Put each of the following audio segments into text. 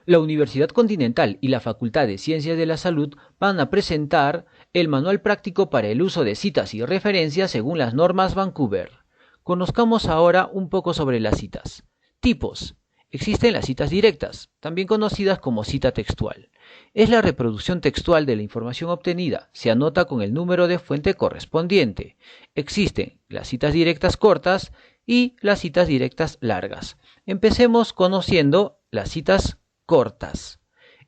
La Universidad Continental y la Facultad de Ciencias de la Salud van a presentar el Manual Práctico para el uso de citas y referencias según las normas Vancouver. Conozcamos ahora un poco sobre las citas. Tipos. Existen las citas directas, también conocidas como cita textual. Es la reproducción textual de la información obtenida. Se anota con el número de fuente correspondiente. Existen las citas directas cortas y las citas directas largas. Empecemos conociendo las citas cortas.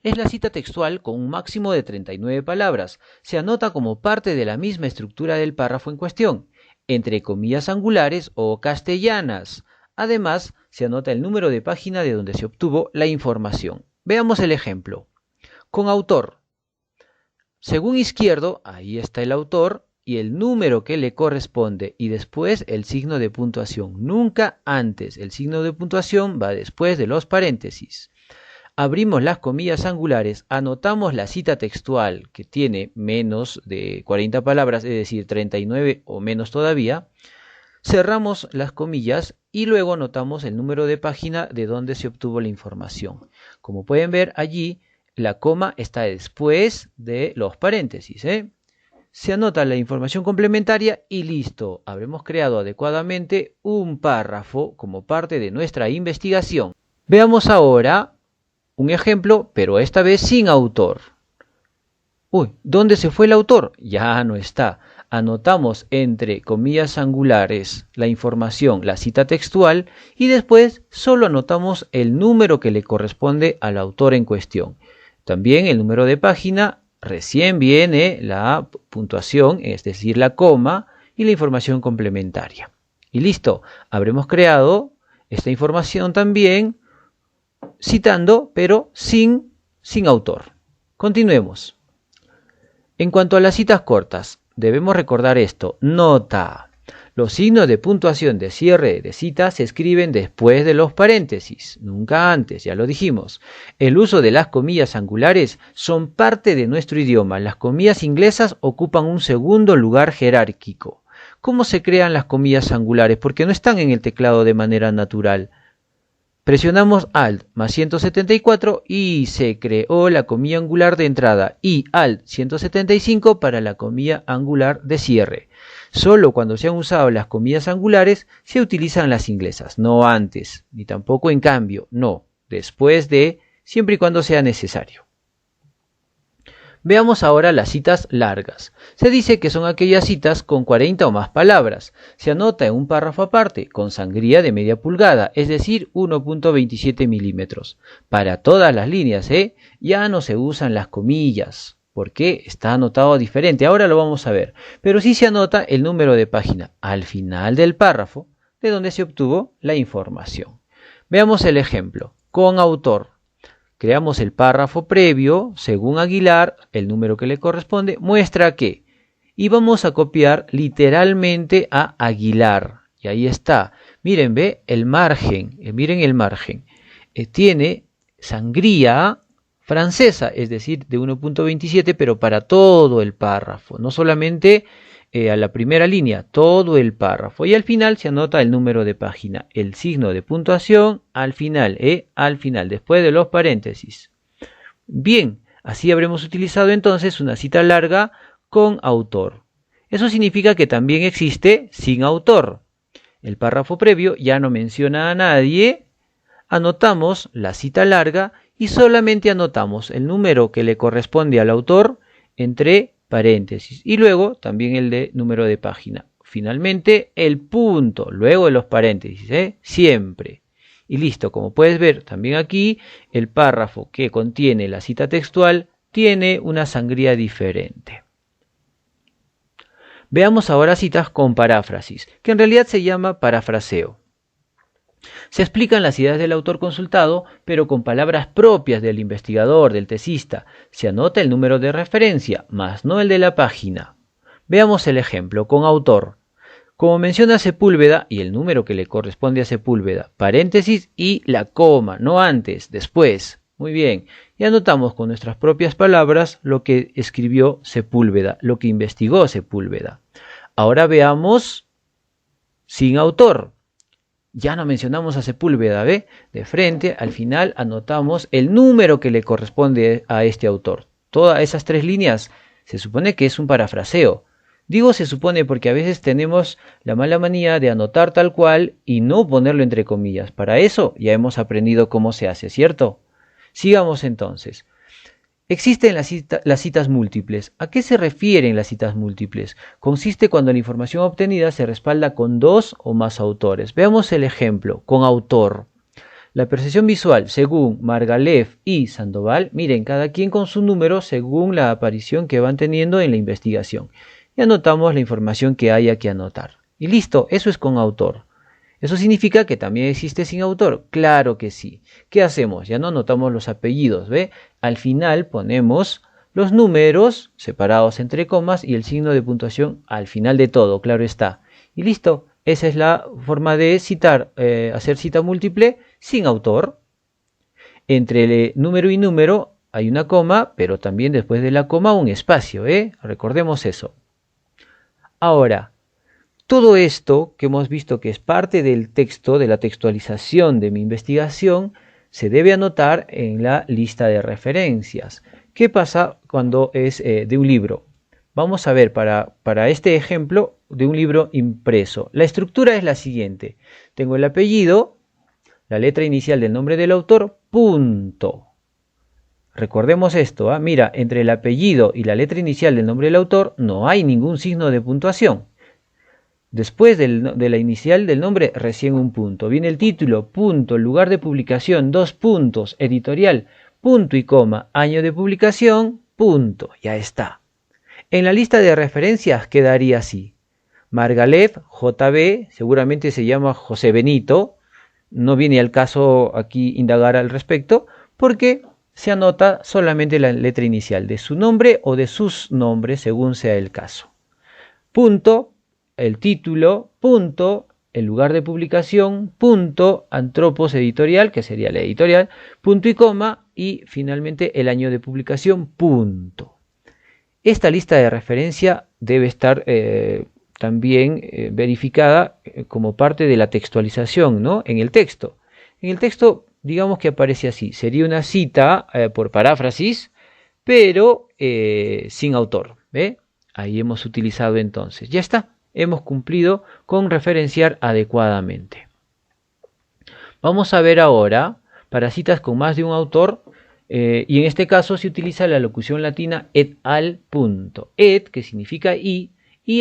Es la cita textual con un máximo de 39 palabras. Se anota como parte de la misma estructura del párrafo en cuestión, entre comillas angulares o castellanas. Además, se anota el número de página de donde se obtuvo la información. Veamos el ejemplo. Con autor. Según izquierdo, ahí está el autor y el número que le corresponde y después el signo de puntuación. Nunca antes. El signo de puntuación va después de los paréntesis. Abrimos las comillas angulares, anotamos la cita textual que tiene menos de 40 palabras, es decir, 39 o menos todavía. Cerramos las comillas y luego anotamos el número de página de donde se obtuvo la información. Como pueden ver allí, la coma está después de los paréntesis. Se anota la información complementaria y listo. Habremos creado adecuadamente un párrafo como parte de nuestra investigación. Veamos ahora un ejemplo, pero esta vez sin autor. ¿Dónde se fue el autor? Ya no está. Anotamos entre comillas angulares la información, la cita textual, y después solo anotamos el número que le corresponde al autor en cuestión. También el número de página, recién viene la puntuación, es decir, la coma, y la información complementaria. Y listo, habremos creado esta información también citando, pero sin autor. Continuemos. En cuanto a las citas cortas, debemos recordar esto. Nota. Los signos de puntuación de cierre de cita se escriben después de los paréntesis, nunca antes, ya lo dijimos. El uso de las comillas angulares son parte de nuestro idioma. Las comillas inglesas ocupan un segundo lugar jerárquico. ¿Cómo se crean las comillas angulares? Porque no están en el teclado de manera natural. Presionamos Alt más 174 y se creó la comilla angular de entrada y Alt 175 para la comilla angular de cierre. Solo cuando se han usado las comillas angulares se utilizan las inglesas, no antes, ni tampoco en cambio, no, después de, siempre y cuando sea necesario. Veamos ahora las citas largas. Se dice que son aquellas citas con 40 o más palabras. Se anota en un párrafo aparte, con sangría de media pulgada, es decir, 1.27 milímetros. Para todas las líneas, ya no se usan las comillas, porque está anotado diferente. Ahora lo vamos a ver. Pero sí se anota el número de página al final del párrafo, de donde se obtuvo la información. Veamos el ejemplo. Con autor. Creamos el párrafo previo, según Aguilar, el número que le corresponde, muestra que, y vamos a copiar literalmente a Aguilar, y ahí está. Miren, ve el margen, miren el margen, tiene sangría francesa, es decir, de 1.27, pero para todo el párrafo, no solamente a la primera línea, todo el párrafo. Y al final se anota el número de página, el signo de puntuación al final, después de los paréntesis. Bien, así habremos utilizado entonces una cita larga con autor. Eso significa que también existe sin autor. El párrafo previo ya no menciona a nadie, anotamos la cita larga y solamente anotamos el número que le corresponde al autor entre paréntesis y luego también el de número de página. Finalmente el punto, luego de los paréntesis, siempre. Y listo, como puedes ver también aquí el párrafo que contiene la cita textual tiene una sangría diferente. Veamos ahora citas con paráfrasis, que en realidad se llama parafraseo. Se explican las ideas del autor consultado, pero con palabras propias del investigador, del tesista. Se anota el número de referencia, más no el de la página. Veamos el ejemplo con autor. Como menciona Sepúlveda y el número que le corresponde a Sepúlveda, paréntesis y la coma, no antes, después. Muy bien, y anotamos con nuestras propias palabras lo que escribió Sepúlveda, lo que investigó Sepúlveda. Ahora veamos sin autor. Ya no mencionamos a Sepúlveda, ¿ve? De frente, al final, anotamos el número que le corresponde a este autor. Todas esas 3 líneas se supone que es un parafraseo. Digo se supone porque a veces tenemos la mala manía de anotar tal cual y no ponerlo entre comillas. Para eso ya hemos aprendido cómo se hace, ¿cierto? Sigamos entonces. Existen las citas múltiples. ¿A qué se refieren las citas múltiples? Consiste cuando la información obtenida se respalda con 2 o más autores. Veamos el ejemplo, con autor. La percepción visual, según Margalef y Sandoval, miren, cada quien con su número según la aparición que van teniendo en la investigación. Y anotamos la información que haya que anotar. Y listo, eso es con autor. ¿Eso significa que también existe sin autor? Claro que sí. ¿Qué hacemos? Ya no anotamos los apellidos, ¿ve? Al final ponemos los números separados entre comas y el signo de puntuación al final de todo, claro está. Y listo. Esa es la forma de citar, hacer cita múltiple sin autor. Entre número y número hay una coma, pero también después de la coma un espacio, ¿eh? Recordemos eso. Ahora, todo esto que hemos visto que es parte del texto, de la textualización de mi investigación, se debe anotar en la lista de referencias. ¿Qué pasa cuando es de un libro? Vamos a ver para este ejemplo de un libro impreso. La estructura es la siguiente. Tengo el apellido, la letra inicial del nombre del autor, punto. Recordemos esto, ¿eh? Mira, entre el apellido y la letra inicial del nombre del autor no hay ningún signo de puntuación. Después de la inicial del nombre, recién un punto. Viene el título, punto, lugar de publicación, 2 puntos, editorial, punto y coma, año de publicación, punto. Ya está. En la lista de referencias quedaría así. Margalef, JB, seguramente se llama José Benito. No viene al caso aquí indagar al respecto, porque se anota solamente la letra inicial de su nombre o de sus nombres, según sea el caso. Punto, el título, punto, el lugar de publicación, punto, Antropos Editorial, que sería la editorial, punto y coma, y finalmente el año de publicación, punto. Esta lista de referencia debe estar también verificada como parte de la textualización, ¿no? En el texto. En el texto, digamos que aparece así. Sería una cita por paráfrasis, pero sin autor. ¿Ve? Ahí hemos utilizado entonces. Ya está. Hemos cumplido con referenciar adecuadamente. Vamos a ver ahora, para citas con más de un autor, y en este caso se utiliza la locución latina et al. Punto. Et, que significa y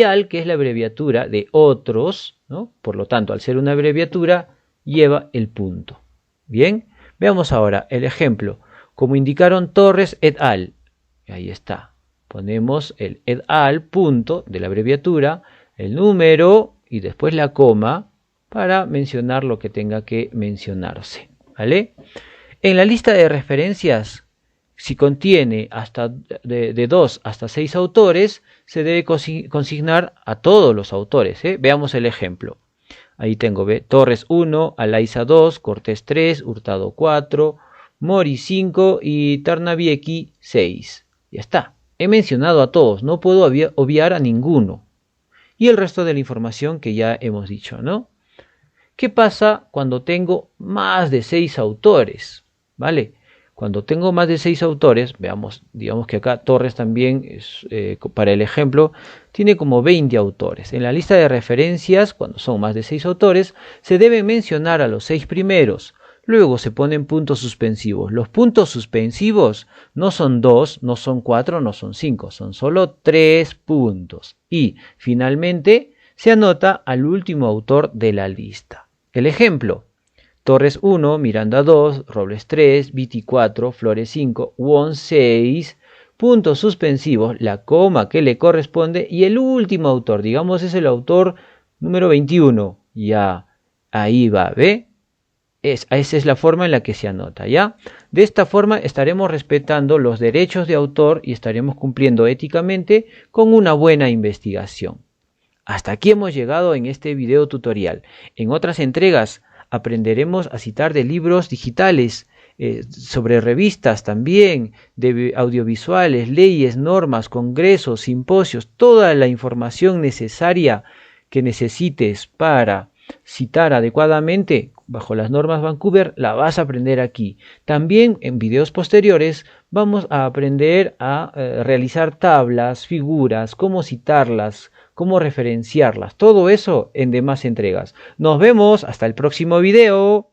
al, que es la abreviatura de otros, ¿no? Por lo tanto, al ser una abreviatura, lleva el punto. Bien, veamos ahora el ejemplo. Como indicaron Torres et al. Ahí está. Ponemos el et al. Punto de la abreviatura, el número y después la coma para mencionar lo que tenga que mencionarse. ¿Vale? En la lista de referencias, si contiene hasta de 2 hasta 6 autores, se debe consignar a todos los autores. Veamos el ejemplo. Ahí tengo, ¿ve? Torres 1, Alaiza 2, Cortés 3, Hurtado 4, Mori 5 y Tarnaviechi 6. Ya está. He mencionado a todos, no puedo obviar a ninguno. Y el resto de la información que ya hemos dicho, ¿no? ¿Qué pasa cuando tengo más de 6 autores? ¿Vale? Cuando tengo más de 6 autores, veamos, digamos que acá Torres también, para el ejemplo, tiene como 20 autores. En la lista de referencias, cuando son más de 6 autores, se deben mencionar a los 6 primeros. Luego se ponen puntos suspensivos. Los puntos suspensivos no son 2, no son 4, no son 5, son solo 3 puntos. Y finalmente se anota al último autor de la lista. El ejemplo: Torres 1, Miranda 2, Robles 3, Viti 4, Flores 5, Won 6, puntos suspensivos, la coma que le corresponde y el último autor, digamos es el autor número 21. Ya, ahí va, ¿ve? Esa es la forma en la que se anota, ¿ya? De esta forma estaremos respetando los derechos de autor y estaremos cumpliendo éticamente con una buena investigación. Hasta aquí hemos llegado en este video tutorial. En otras entregas aprenderemos a citar de libros digitales, sobre revistas también, de audiovisuales, leyes, normas, congresos, simposios, toda la información necesaria que necesites para citar adecuadamente bajo las normas Vancouver, la vas a aprender aquí. También en videos posteriores vamos a aprender a realizar tablas, figuras, cómo citarlas, cómo referenciarlas. Todo eso en demás entregas. Nos vemos hasta el próximo video.